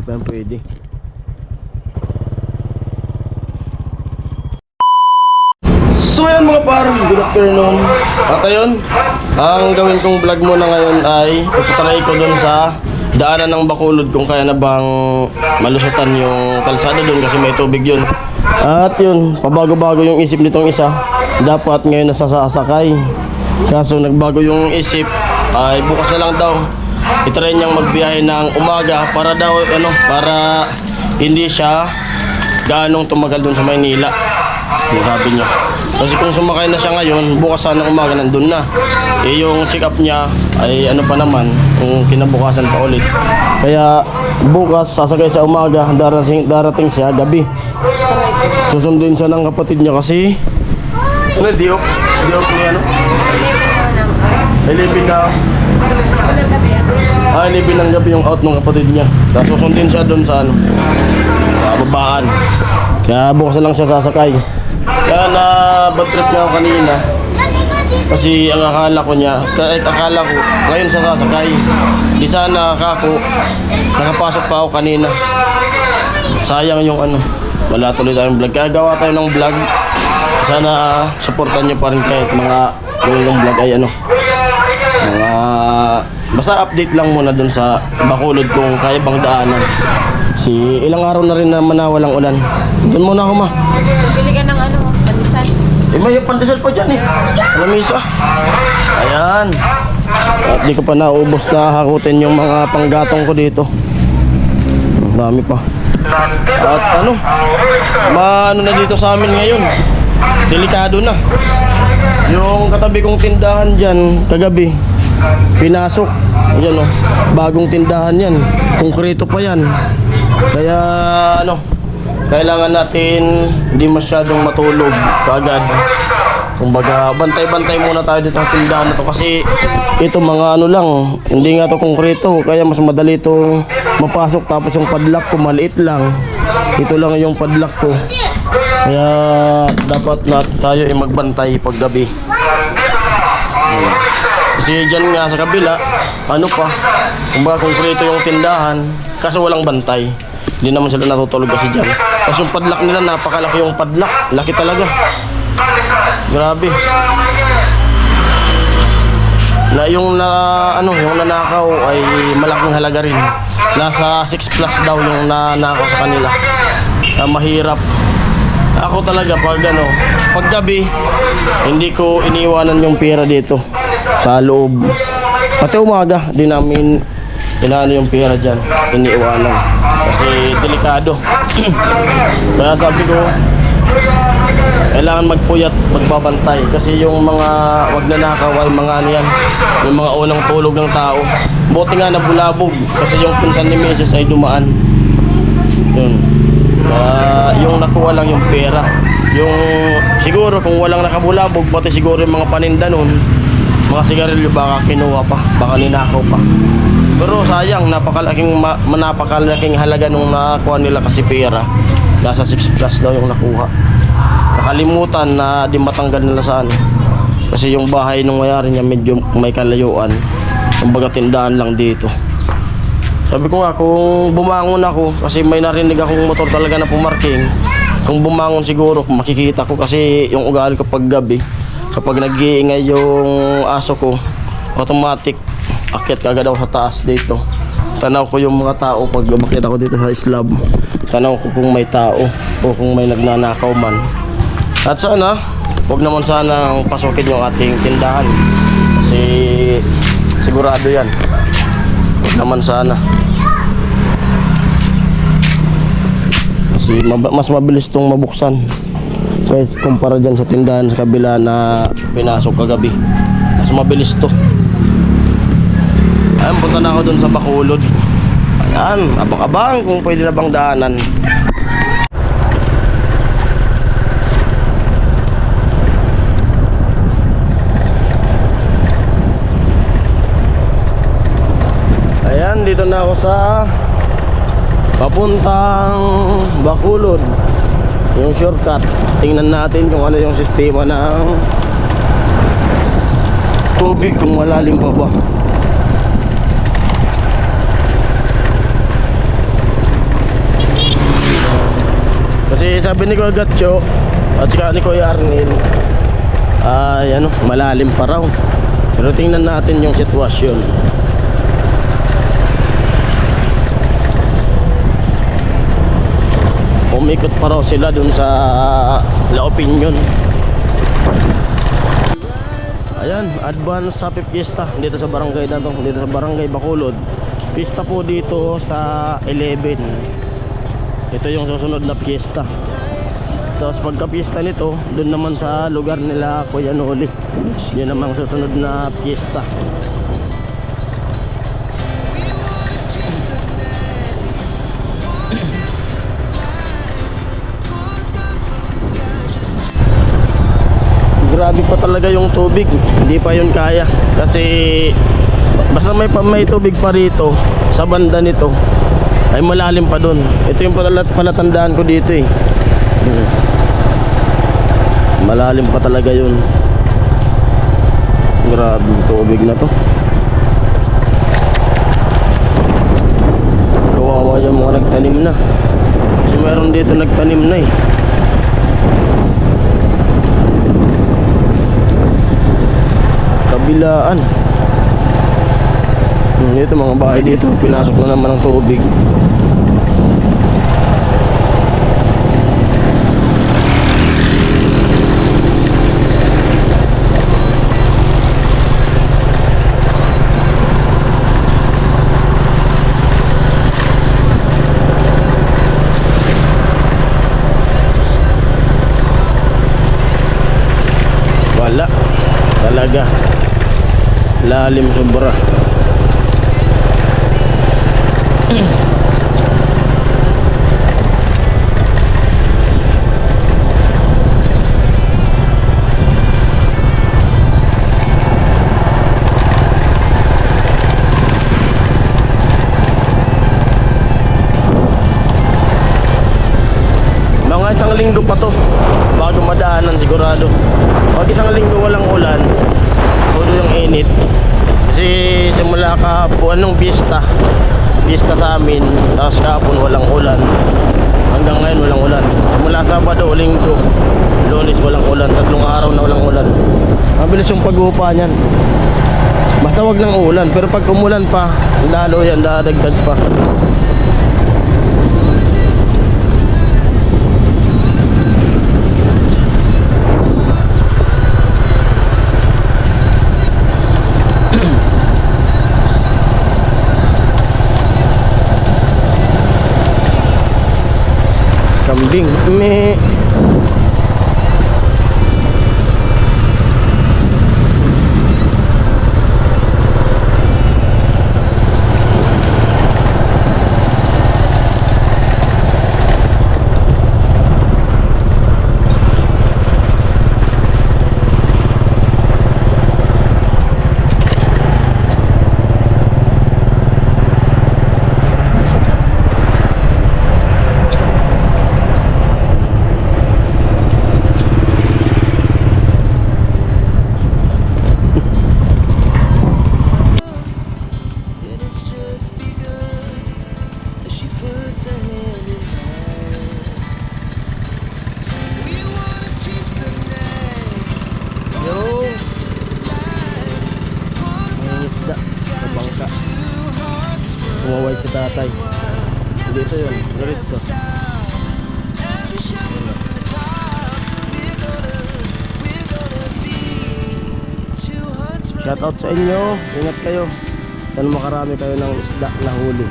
pa yan pwede. So ayan mga par, good afternoon. At ayun, ang gawin kong vlog muna ngayon ay ipatry ko dun sa daanan ng Bacolod kung kaya na bang malusutan yung kalsada dun kasi may tubig yun. At yun, pabago-bago yung isip nitong isa. Dapat ngayon nasasakay. Kaso nagbago yung isip ay bukas na lang daw itry niyang magbiyahe ng umaga para daw para hindi siya gaanong tumagal dun sa Maynila. Sabi niya. Kasi kung sumakay na siya ngayon, bukas sana umaga nandun na. Yung check up niya ay pa naman, kung kinabukasan pa ulit. Kaya bukas sasakay sa umaga, darating siya gabi. Susundin siya ng kapatid niya kasi diop niya Ilipin na 11 ng gabi yung out ng kapatid niya. Tapos susundin siya doon sa babaan. Kaya bukas na lang siya sasakay. Kaya na bad trip nga ako kanina. Kasi ang akala ko ngayon siya sasakay. Di sana nakapasok pa ako kanina. Sayang yung wala tuloy tayong vlog. Kaya gawa tayo ng vlog. Sana supportan nyo pa rin kahit mga yung vlog ay mga basta update lang muna dun sa Bacolod kung kaya bang daanan. Ilang araw na rin naman na walang ulan. Doon muna ako ma. Bili ka ng pandesal. May pandesal pa dyan Lamisa. Ayan. At di ko pa naubos na hakutin yung mga panggatong ko dito. Dami pa. At na dito sa amin ngayon. Delikado na. Yung katabi kong tindahan dyan kagabi pinasok. Yan bagong tindahan yan. Konkreto pa yan. Kaya kailangan natin hindi masyadong matulog kaagad. Kumbaga bantay-bantay muna tayo dito sa tindahan na to kasi ito mga lang, hindi nga to konkreto kaya mas madali itong mapasok. Tapos yung padlock ko maliit lang. Ito lang yung padlock ko. Kaya dapat na tayo magbantay pag gabi. Kasi dyan nga sa kabila kumbaga konkreto yung tindahan kaso walang bantay. Hindi naman sila natutulog kasi dyan. Kasi yung padlock nila napakalaki yung padlock. Laki talaga. Grabe. Yung nanakaw ay malaking halaga rin. Nasa 6 plus daw yung nanakaw sa kanila. Mahirap. Ako talaga pag gabi hindi ko iniiwanan yung pera dito sa loob. Pati umaga di namin yung pera dyan, iniiwanan kasi delikado. Kaya sabi ko kailangan magpuyat, magbabantay kasi yung mga magnanakaw ay mga yung mga unang tulog ng tao. Buti nga nabulabog kasi yung pinsan ni Mrs. ay dumaan yun. Yung nakuha lang yung pera. Yung siguro kung walang nakabulabog pati siguro yung mga paninda nun, mga sigarilyo baka kinuha pa, baka ninakaw pa. Pero sayang, napakalaking halaga nung nakuha nila kasi pera. Nasa 6 plus daw yung nakuha. Nakalimutan na di matanggal nila sa kasi yung bahay nung mayari niya medyo may kalayuan. Kumbaga tindahan lang dito. Sabi ko nga kung bumangon ako kasi may narinig akong motor talaga na pumarking. Kung bumangon siguro makikita ko kasi yung ugali ko pag gabi kapag nag-iingay yung aso ko automatic akyat kagad ako sa taas dito. Tanaw ko yung mga tao pag bakit ako dito sa slab. Tanaw ko kung may tao o kung may nagnanakaw man. At sana huwag naman sana pasukin yung ating tindahan kasi sigurado yan. Huwag naman sana kasi mas mabilis itong mabuksan guys kumpara dyan sa tindahan sa kabila na pinasok kagabi. Mas mabilis to. Ayan, punta na ako dun sa Bacolod. Ayan, abang-abang kung pwede na bang daanan. Ayan, dito na ako sa papuntang Bacolod. Yung shortcut. Tingnan natin kung ano yung sistema ng tubig, kung malalim pa ba. Kasi sabi ni Kuya Gatcho at saka ni Kuya Arnil ay ano, malalim pa raw. Pero tingnan natin yung sitwasyon. Umikot pa raw sila dun sa La Opinion. Ayan, advance happy fiesta dito sa barangay na to, dito sa barangay Bacolod. Fiesta po dito sa 11. Ito yung susunod na fiesta. Tapos pagka fiesta nito, dun naman sa lugar nila Kuya Noli, yun namang susunod na fiesta. Grabe pa talaga yung tubig, hindi pa yun kaya kasi basta may tubig pa rito sa banda nito ay malalim pa dun. Ito yung palatandaan ko dito eh. Malalim pa talaga yun. Grabe yung tubig na to. Kawawa yung mga nagtanim na kasi meron dito nagtanim na eh. Kabilaan. Dito mga bahay dito, pinasok na naman ng tubig. Wala talaga, lalim sobra. Mga isang linggo pa to bago madaanan sigurado. Pag isang linggo walang ulan, puro yung init. Kasi simula kahapon nung pista sa amin, tapos kahapon walang ulan, hanggang ngayon walang ulan. Simula Sabado, Linggo, Lunes walang ulan, 3 araw na walang ulan. Mabilis yung pag-upa niyan. Basta wag lang ulan, pero pag umulan pa, lalo yan, dadagdag pa. Kambing, me. Kumaway si tatay. Dito yun, ganito. Shout out sa inyo, ingat kayo. Sana makarami kayo ng isda na huli.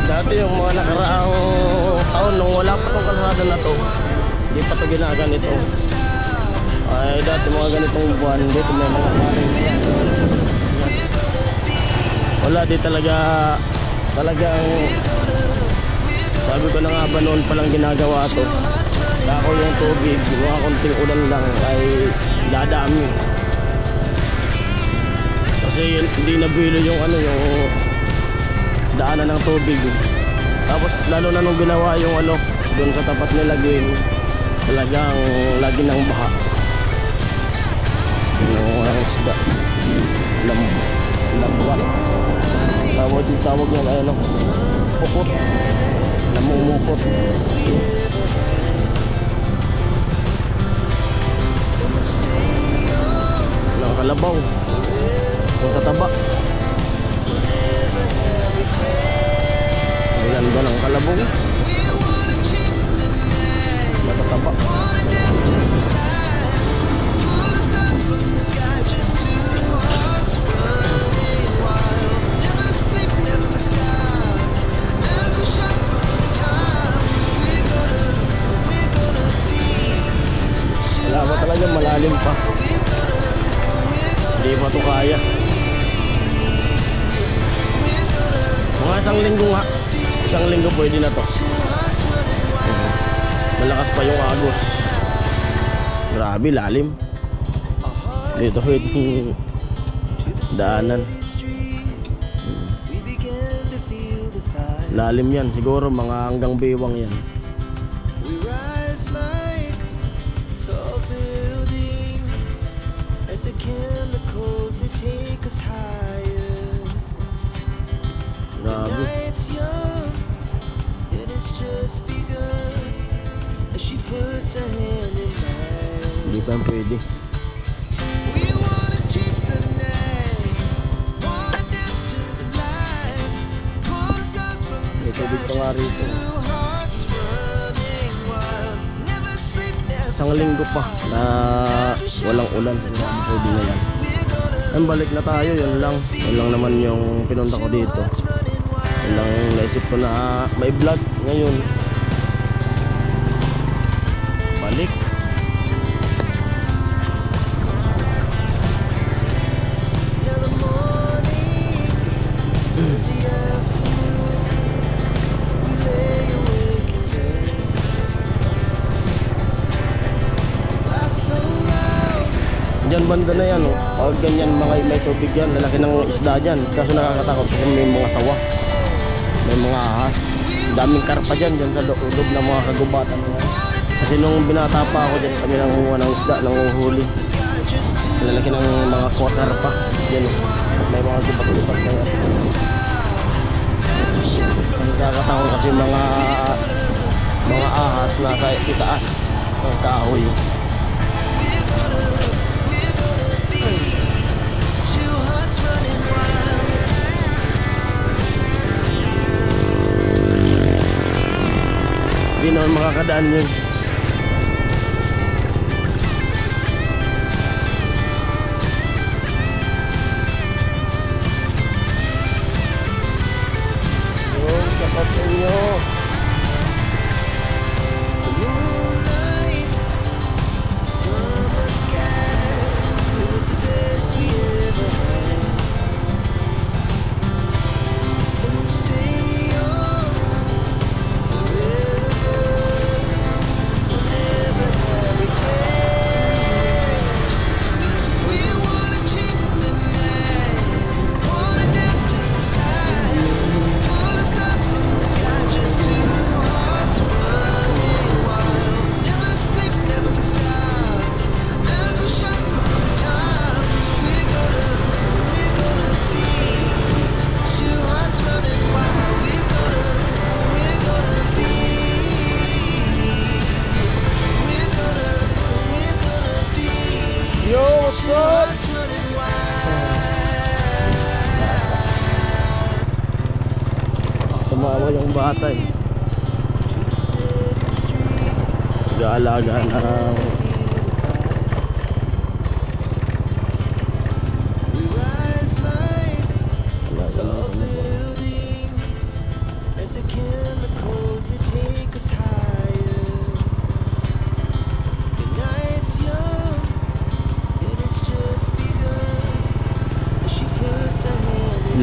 Dati yung mga nakaraang taon nung wala pa tong kalsada na to, hindi pa to ginaganito. Ay dati mga ganitong buwan dito may mga karing. Wala di talagang Sabi ko na nga ba noon palang ginagawa to. Ako yung tubig, mga konting ulan lang ay dadami. Kasi hindi nabilo yung ano, yung daanan ng tubig. Tapos lalo na nung ginawa yung ano, doon sa tapat nila Gwen, talagang lagi ng baha. Yung walang isda. Lambuan. Tawag niya ay ano, pukot. Namumukot. Ng kalabaw. Yung tataba. Ayan ba ng kalabaw? Matataba. Wala pa talaga, malalim pa. Hindi pa ito kaya. Mga isang linggo nga. Isang linggo pwede na to. Malakas pa yung agos. Grabe, lalim. Dito pwede daanan. Lalim yan. Siguro mga hanggang biwang yan. Grabe. Hindi pa pwede. May tubig pa nga rito. Isang linggo pa na walang ulan. Pwede na yan. Ang balik na tayo, yun lang. Yun lang naman yung pinunta ko dito. Yun lang naisip ko na may vlog ngayon. Balik. Diyan banda na yan, oh. Pag ganyan mga may tubig yan, lalaki ng isda dyan. Kaso nakakatakot kasi may mga sawa, may mga ahas. Daming karpa dyan sa loob ng mga kagubatan. Kasi nung binata pa ako dyan, kami nangunguha ng isda, nanguhuli. Lalaki ng mga karpa dyan, oh. May mga gubat-gubat na yan. Nakakatakot kasi mga ahas na sa itaas ng kahoy. Hindi naman makakadaan yun. Yung sapat ninyo. Yo, what's up? Tumawa yung bata eh. Nag-aalaga ng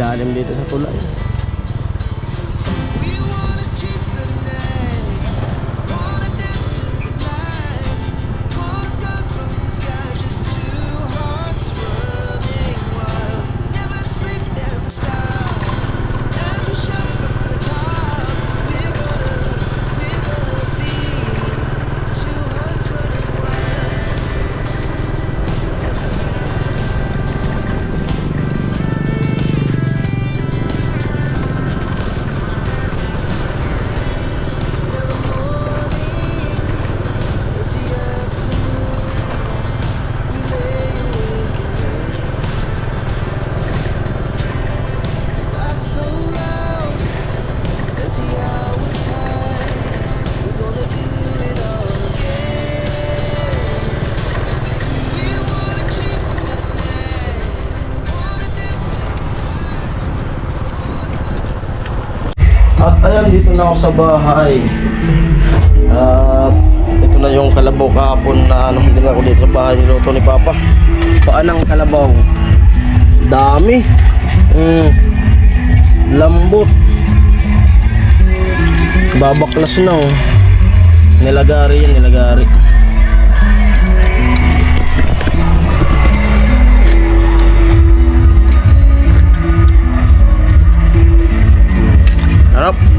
lalim dito sa tulay. nandito na ako sa bahay. At ito na yung kalabaw kahapon na ano, hindi na ako dito sa bahay niluto ni Papa. Paanang kalabaw? Dami. Lambot. Babaklas na oh. Nilagari yan, nilagari. Harap.